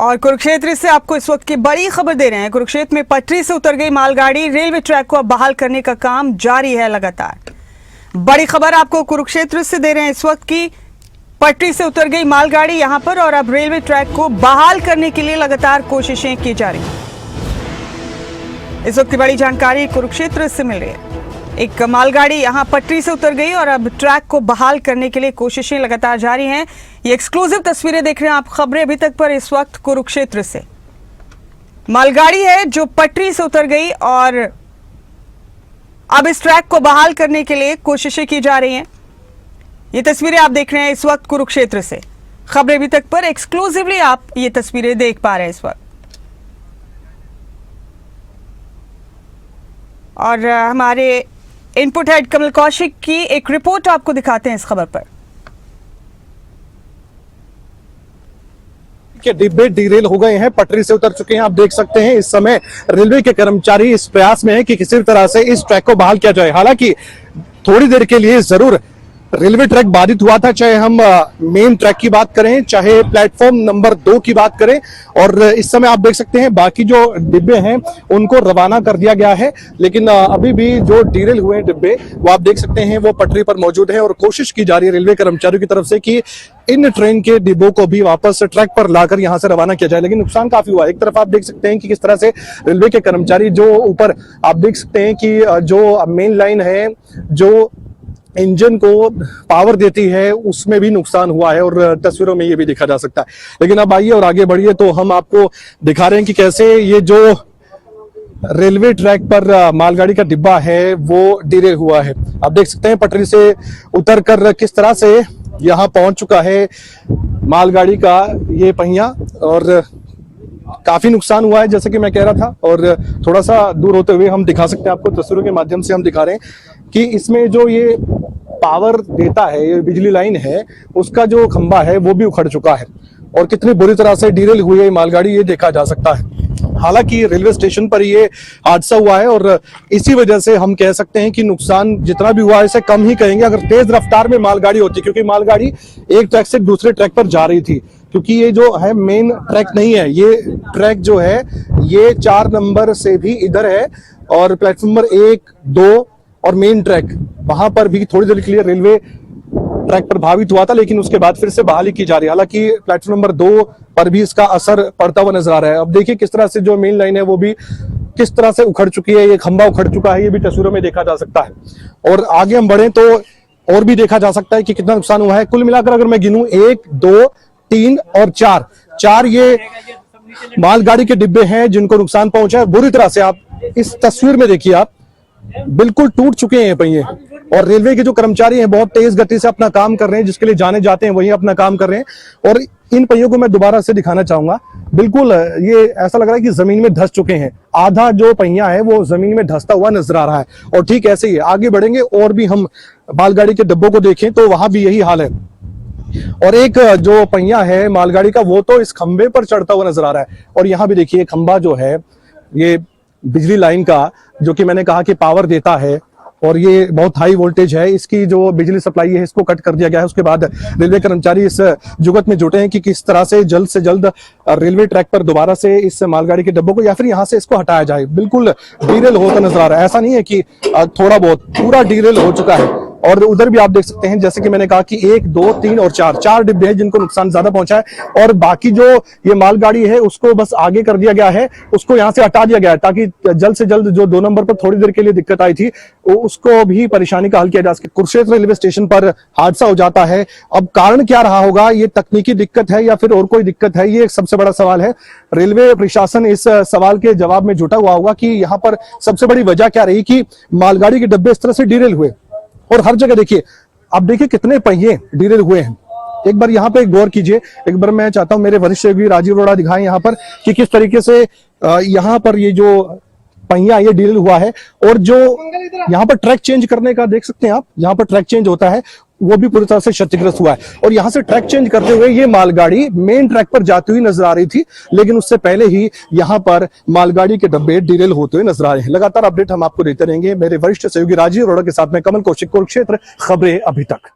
और कुरुक्षेत्र से आपको इस वक्त की बड़ी खबर दे रहे हैं। कुरुक्षेत्र में पटरी से उतर गई मालगाड़ी, रेलवे ट्रैक को अब बहाल करने का काम जारी है लगातार। बड़ी खबर आपको कुरुक्षेत्र से दे रहे हैं इस वक्त की, पटरी से उतर गई मालगाड़ी यहां पर और अब रेलवे ट्रैक को बहाल करने के लिए लगातार कोशिशें की जा रही हैं। इस वक्त की बड़ी जानकारी कुरुक्षेत्र से मिल रही है। एक मालगाड़ी यहां पटरी से उतर गई और अब ट्रैक को बहाल करने के लिए कोशिशें लगातार जारी हैं। ये एक्सक्लूसिव तस्वीरें देख रहे हैं आप, खबरें अभी तक पर इस वक्त कुरुक्षेत्र से। मालगाड़ी है जो पटरी से उतर गई और अब इस ट्रैक को बहाल करने के लिए कोशिशें की जा रही हैं। ये तस्वीरें आप देख रहे हैं इस वक्त कुरुक्षेत्र से। खबरें अभी तक पर एक्सक्लूसिवली आप ये तस्वीरें देख पा रहे हैं इस वक्त। और हमारे इनपुट हेड कमल कौशिक की एक रिपोर्ट आपको दिखाते हैं इस खबर पर। के डिब्बे डीरेल हो गए हैं, पटरी से उतर चुके हैं। आप देख सकते हैं इस समय रेलवे के कर्मचारी इस प्रयास में है कि किसी तरह से इस ट्रैक को बहाल किया जाए। हालांकि थोड़ी देर के लिए जरूर रेलवे ट्रैक बाधित हुआ था, चाहे हम मेन ट्रैक की बात करें, चाहे प्लेटफॉर्म नंबर 2 की बात करें। और इस समय आप देख सकते हैं बाकी जो डिब्बे हैं उनको रवाना कर दिया गया है, लेकिन अभी भी जो डीरेल हुए हैं डिब्बे वो आप देख सकते हैं वो पटरी पर मौजूद है। और कोशिश की जा रही है रेलवे कर्मचारियों की तरफ से कि इन ट्रेन के डिब्बों को भी वापस ट्रैक पर लाकर यहां से रवाना किया जाए, लेकिन नुकसान काफी हुआ है। एक तरफ आप देख सकते हैं कि किस तरह से रेलवे के कर्मचारी जो ऊपर आप देख सकते हैं कि जो मेन लाइन है जो इंजन को पावर देती है उसमें भी नुकसान हुआ है और तस्वीरों में ये भी देखा जा सकता है। लेकिन अब आइए और आगे बढ़िए तो हम आपको दिखा रहे हैं कि कैसे ये जो रेलवे ट्रैक पर मालगाड़ी का डिब्बा है वो डीरेल हुआ है। आप देख सकते हैं पटरी से उतरकर किस तरह से यहाँ पहुंच चुका है मालगाड़ी का ये पहिया और काफी नुकसान हुआ है जैसे कि मैं कह रहा था। और थोड़ा सा दूर होते हुए हम दिखा सकते हैं आपको, तस्वीरों के माध्यम से हम दिखा रहे हैं कि इसमें जो ये पावर देता है, ये बिजली लाइन है, उसका जो खंभा है वो भी उखड़ चुका है और कितनी बुरी तरह से डीरेल हुई है मालगाड़ी ये देखा जा सकता है। हालांकि रेलवे स्टेशन पर ये हादसा हुआ है और इसी वजह से हम कह सकते हैं कि नुकसान जितना भी हुआ है इसे कम ही कहेंगे अगर तेज रफ्तार में मालगाड़ी होती, क्योंकि मालगाड़ी एक ट्रैक से दूसरे ट्रैक पर जा रही थी। क्योंकि ये जो है मेन ट्रैक नहीं है, ये ट्रैक जो है ये 4 नंबर से भी इधर है और प्लेटफॉर्म नंबर 1, 2 और मेन ट्रैक वहां पर भी थोड़ी देर के लिए रेलवे ट्रैक प्रभावित हुआ था, लेकिन उसके बाद फिर से बहाली की जा रही है। हालांकि प्लेटफॉर्म नंबर 2 पर भी इसका असर पड़ता हुआ नजर आ रहा है। अब देखिए किस तरह से जो मेन लाइन है वो भी किस तरह से उखड़ चुकी है, ये खंभा उखड़ चुका है, ये भी तस्वीरों में देखा जा सकता है। और आगे हम बढ़े तो और भी देखा जा सकता है कि कितना नुकसान हुआ है। कुल मिलाकर अगर मैं गिनूं 1, 2, 3 और 4 ये मालगाड़ी के डिब्बे हैं जिनको नुकसान पहुंचा है बुरी तरह से। आप इस तस्वीर में देखिए, आप बिल्कुल टूट चुके हैं पहिए। और रेलवे के जो कर्मचारी हैं बहुत तेज गति से अपना काम कर रहे हैं, जिसके लिए जाने जाते हैं वही अपना काम कर रहे हैं। और इन पहियों को मैं दोबारा से दिखाना चाहूंगा, बिल्कुल ये ऐसा लग रहा है कि जमीन में धंस चुके हैं। आधा जो पहिया है वो जमीन में धंसता हुआ नजर आ रहा है। और ठीक ऐसे ही आगे बढ़ेंगे और भी हम मालगाड़ी के डिब्बों को देखें तो वहां भी यही हाल है। और एक जो पहिया है मालगाड़ी का वो तो इस खंबे पर चढ़ता हुआ नजर आ रहा है। और यहाँ भी देखिए खंबा जो है ये बिजली लाइन का, जो कि मैंने कहा कि पावर देता है और ये बहुत हाई वोल्टेज है, इसकी जो बिजली सप्लाई है इसको कट कर दिया गया है। उसके बाद रेलवे कर्मचारी इस जुगत में जुटे हैं कि किस तरह से जल्द रेलवे ट्रैक पर दोबारा से इस मालगाड़ी के डिब्बों को या फिर यहाँ से इसको हटाया जाए। बिल्कुल डीरेल होता नजर आ रहा है, ऐसा नहीं है कि थोड़ा बहुत, पूरा डीरेल हो चुका है। और उधर भी आप देख सकते हैं जैसे कि मैंने कहा कि 1, 2, 3 और 4 डिब्बे हैं जिनको नुकसान ज्यादा पहुंचा है। और बाकी जो ये मालगाड़ी है उसको बस आगे कर दिया गया है, उसको यहां से हटा दिया गया है ताकि जल्द से जल्द जो 2 नंबर पर थोड़ी देर के लिए दिक्कत आई थी उसको भी परेशानी का हल किया जा सके। कुरुक्षेत्र रेलवे स्टेशन पर हादसा हो जाता है, अब कारण क्या रहा होगा, ये तकनीकी दिक्कत है या फिर और कोई दिक्कत है, ये एक सबसे बड़ा सवाल है। रेलवे प्रशासन इस सवाल के जवाब में जुटा हुआ होगा कि यहाँ पर सबसे बड़ी वजह क्या रही कि मालगाड़ी के डिब्बे इस तरह से डीरेल हुए। और हर जगह देखिए, अब देखिए कितने पहिए डीरेल हुए हैं। एक बार यहाँ पे गौर कीजिए, एक बार मैं चाहता हूं मेरे वरिष्ठ सहयोगी राजीव अरोड़ा दिखाएं यहाँ पर कि किस तरीके से यहाँ पर ये जो पहिया ये डीरेल हुआ है। और जो यहाँ पर ट्रैक चेंज करने का देख सकते हैं आप, यहाँ पर ट्रैक चेंज होता है वो भी पूरी तरह से क्षतिग्रस्त हुआ है। और यहाँ से ट्रैक चेंज करते हुए ये मालगाड़ी मेन ट्रैक पर जाती हुई नजर आ रही थी, लेकिन उससे पहले ही यहाँ पर मालगाड़ी के डब्बे डीरेल होते हुए नजर आ रहे हैं। लगातार अपडेट हम आपको देते रहेंगे। मेरे वरिष्ठ सहयोगी राजीव अरोड़ा के साथ में कमल कौशिक, कुरुक्षेत्र खबरें अभी तक।